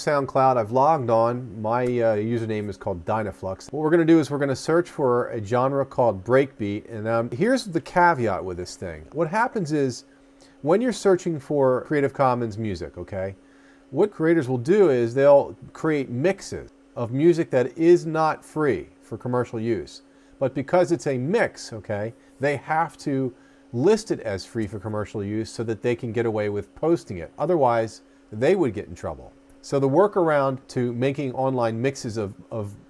Soundcloud. I've logged on. My username is called Dynaflux. What we're going to do is we're going to search for a genre called breakbeat. And here's the caveat with this thing. What happens is when you're searching for Creative Commons music, okay, what creators will do is they'll create mixes of music that is not free for commercial use. But because it's a mix, okay, they have to list it as free for commercial use so that they can get away with posting it. Otherwise, they would get in trouble. So the workaround to making online mixes of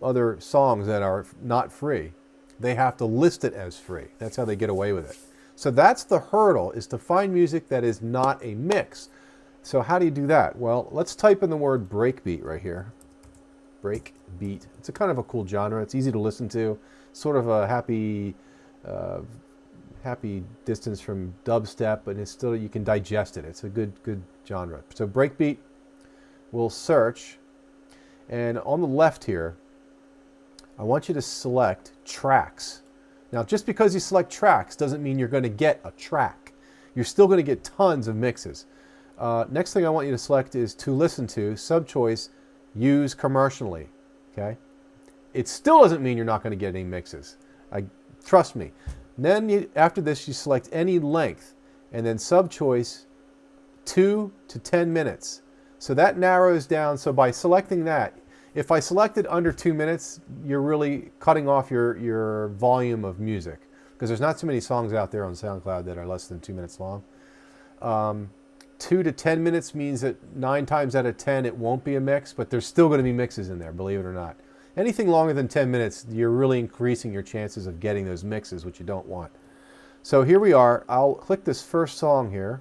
other songs that are not free, they have to list it as free. That's how they get away with it. So that's the hurdle, is to find music that is not a mix. So how do you do that? Well, let's type in the word breakbeat right here. Breakbeat. It's a kind of a cool genre. It's easy to listen to. Sort of a happy distance from dubstep, but it's still, you can digest it. It's a good genre. So breakbeat. We'll search, and on the left here, I want you to select tracks. Now, just because you select tracks doesn't mean you're going to get a track. You're still going to get tons of mixes. Next thing I want you to select is to listen to, sub-choice, use commercially. Okay? It still doesn't mean you're not going to get any mixes. Trust me. Then after this, you select any length, and then sub-choice 2 to 10 minutes. So that narrows down. So by selecting that, if I selected under 2 minutes, you're really cutting off your volume of music, because there's not too many songs out there on SoundCloud that are less than 2 minutes long. 2 to 10 minutes means that 9 times out of 10 it won't be a mix, but there's still going to be mixes in there, believe it or not. Anything longer than 10 minutes, you're really increasing your chances of getting those mixes, which you don't want. So here we are. I'll click this first song here,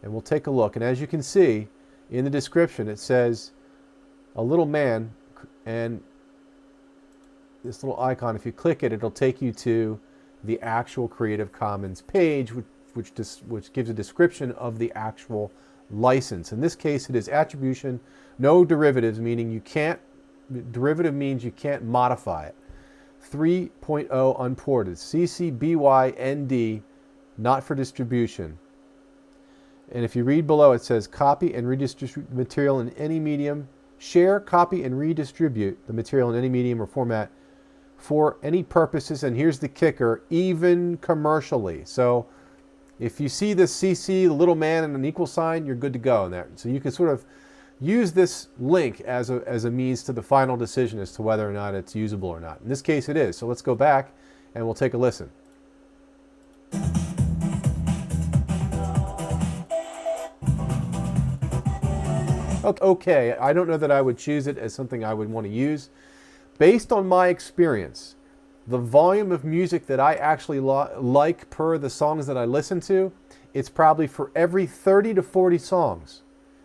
and we'll take a look. And as you can see in the description, it says a little man, and this little icon, if you click it, it'll take you to the actual Creative Commons page, which gives a description of the actual license. In this case, it is attribution, no derivatives, meaning you can't, derivative means you can't modify it. 3.0 unported, CC BY ND, not for distribution. And if you read below, it says copy and redistribute the material in any medium. Share, copy, and redistribute the material in any medium or format for any purposes. And here's the kicker, even commercially. So if you see this CC, the little man, and an equal sign, you're good to go in there. So you can sort of use this link as a means to the final decision as to whether or not it's usable or not. In this case, it is. So let's go back and we'll take a listen. Okay, I don't know that I would choose it as something I would want to use. Based on my experience, the volume of music that I actually like per the songs that I listen to, it's probably for every 30 to 40 songs,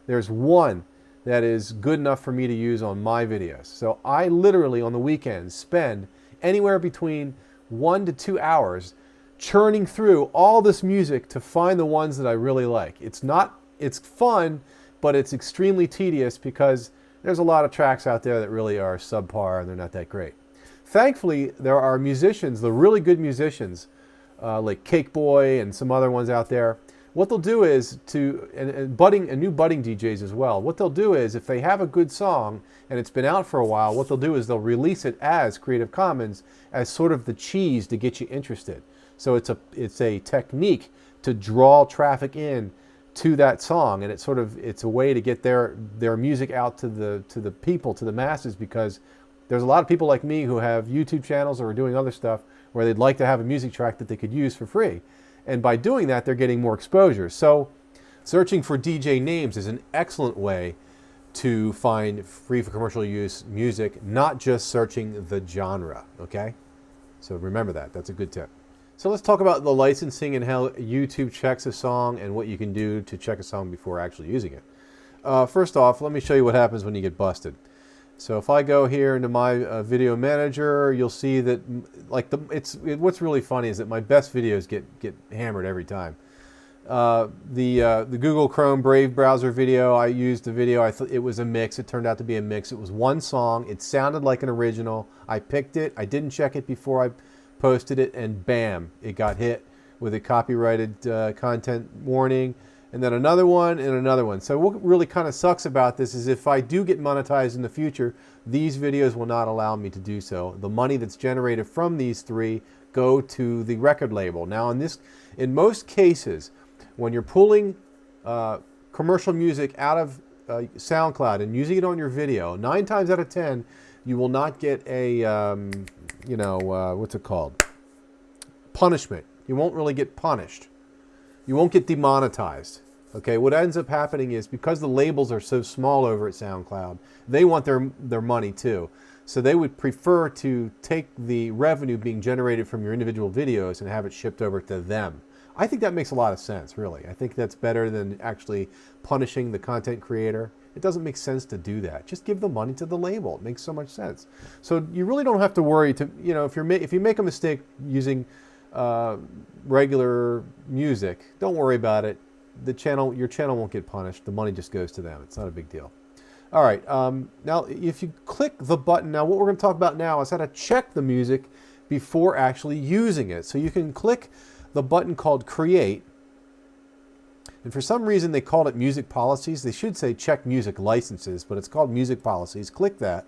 there's one that is good enough for me to use on my videos. So I literally on the weekends spend anywhere between 1 to 2 hours churning through all this music to find the ones that I really like. It's fun, but it's extremely tedious because there's a lot of tracks out there that really are subpar and they're not that great. Thankfully, there are musicians, the really good musicians, like Cake Boy and some other ones out there. What they'll do is and new budding DJs as well, what they'll do is if they have a good song and it's been out for a while, what they'll do is they'll release it as Creative Commons as sort of the cheese to get you interested. So it's a technique to draw traffic in to that song, and it's a way to get their music out to the people, to the masses, because there's a lot of people like me who have YouTube channels or are doing other stuff where they'd like to have a music track that they could use for free. And by doing that, they're getting more exposure. So searching for DJ names is an excellent way to find free for commercial use music, not just searching the genre, okay? So remember that. That's a good tip. So let's talk about the licensing and how YouTube checks a song and what you can do to check a song before actually using it. First off, let me show you what happens when you get busted. So if I go here into my video manager, you'll see that what's really funny is that my best videos get hammered every time. The Google Chrome Brave browser video, I used a video, I thought it was a mix. It turned out to be a mix. It was one song. It sounded like an original. I picked it. I didn't check it before I posted it, and bam, it got hit with a copyrighted content warning. and then another one, and another one. So what really kind of sucks about this is if I do get monetized in the future, these videos will not allow me to do so. The money that's generated from these 3 go to the record label. Now in most cases, when you're pulling commercial music out of SoundCloud and using it on your video, 9 times out of 10, you will not get a, what's it called? Punishment. You won't really get punished. You won't get demonetized. Okay, what ends up happening is because the labels are so small over at SoundCloud, they want their money too. So they would prefer to take the revenue being generated from your individual videos and have it shipped over to them. I think that makes a lot of sense, really. I think that's better than actually punishing the content creator. It doesn't make sense to do that. Just give the money to the label. It makes so much sense. So you really don't have to worry to, if you make a mistake using regular music, don't worry about it. Your channel won't get punished. The money just goes to them. It's not a big deal. All right. Now, if you click the button, now what we're going to talk about now is how to check the music before actually using it. So you can click the button called Create. And for some reason they called it Music Policies. They should say Check Music Licenses, but it's called Music Policies. Click that.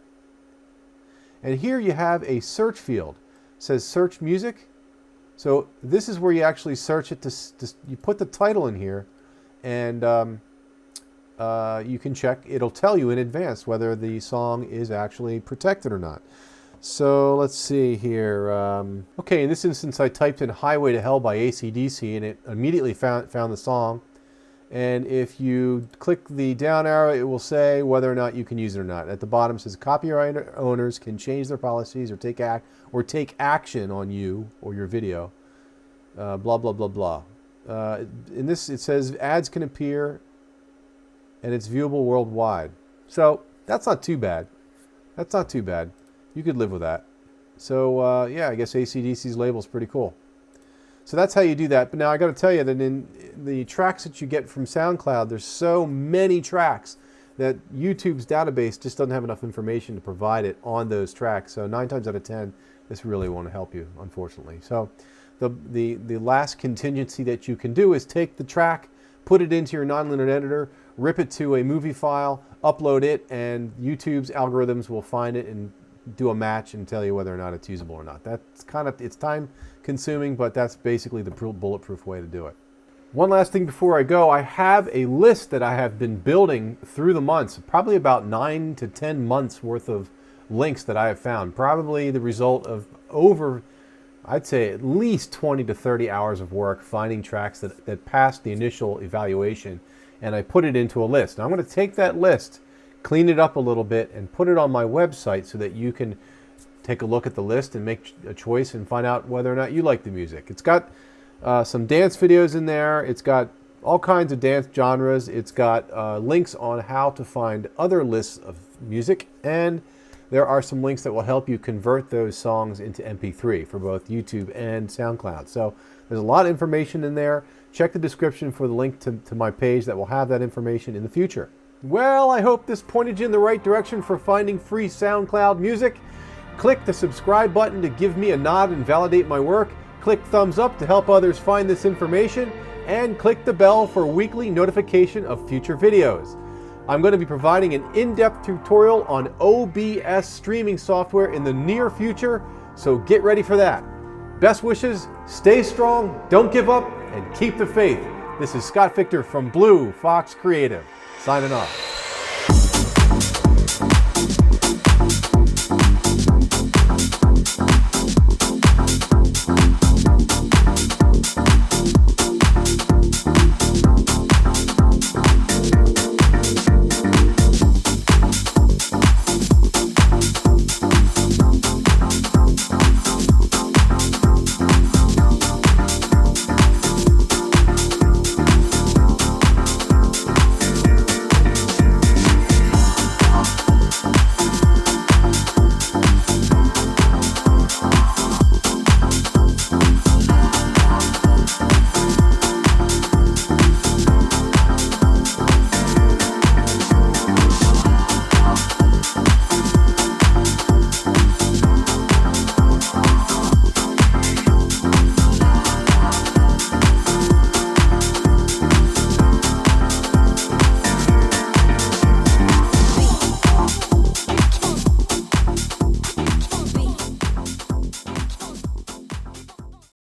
And here you have a search field. It says Search Music. So this is where you actually search it. You put the title in here, and you can check. It'll tell you in advance whether the song is actually protected or not. So let's see here. Okay, in this instance, I typed in Highway to Hell by AC/DC, and it immediately found the song. And if you click the down arrow, it will say whether or not you can use it or not. At the bottom, it says copyright owners can change their policies or take action on you or your video. Blah, blah, blah, blah. In this, it says ads can appear, and it's viewable worldwide. So that's not too bad. That's not too bad. You could live with that. So yeah, I guess AC/DC's label is pretty cool. So that's how you do that. But now I got to tell you that in the tracks that you get from SoundCloud, there's so many tracks that YouTube's database just doesn't have enough information to provide it on those tracks. So 9 times out of 10, this really won't help you, unfortunately. So the last contingency that you can do is take the track, put it into your nonlinear editor, rip it to a movie file, upload it, and YouTube's algorithms will find it and do a match and tell you whether or not it's usable or not. That's it's time consuming, but that's basically the bulletproof way to do it. One last thing before I go, I have a list that I have been building through the months, probably about 9 to 10 months worth of links that I have found, probably the result of I'd say at least 20 to 30 hours of work finding tracks that passed the initial evaluation, and I put it into a list. Now I'm going to take that list, clean it up a little bit, and put it on my website so that you can take a look at the list and make a choice and find out whether or not you like the music. It's got some dance videos in there. It's got all kinds of dance genres. It's got links on how to find other lists of music, and there are some links that will help you convert those songs into MP3 for both YouTube and SoundCloud. So there's a lot of information in there. Check the description for the link to my page that will have that information in the future. Well, I hope this pointed you in the right direction for finding free SoundCloud music. Click the subscribe button to give me a nod and validate my work. Click thumbs up to help others find this information. And click the bell for weekly notification of future videos. I'm going to be providing an in-depth tutorial on OBS streaming software in the near future, so get ready for that. Best wishes, stay strong, don't give up, and keep the faith. This is Scott Victor from Blue Fox Creative, signing off.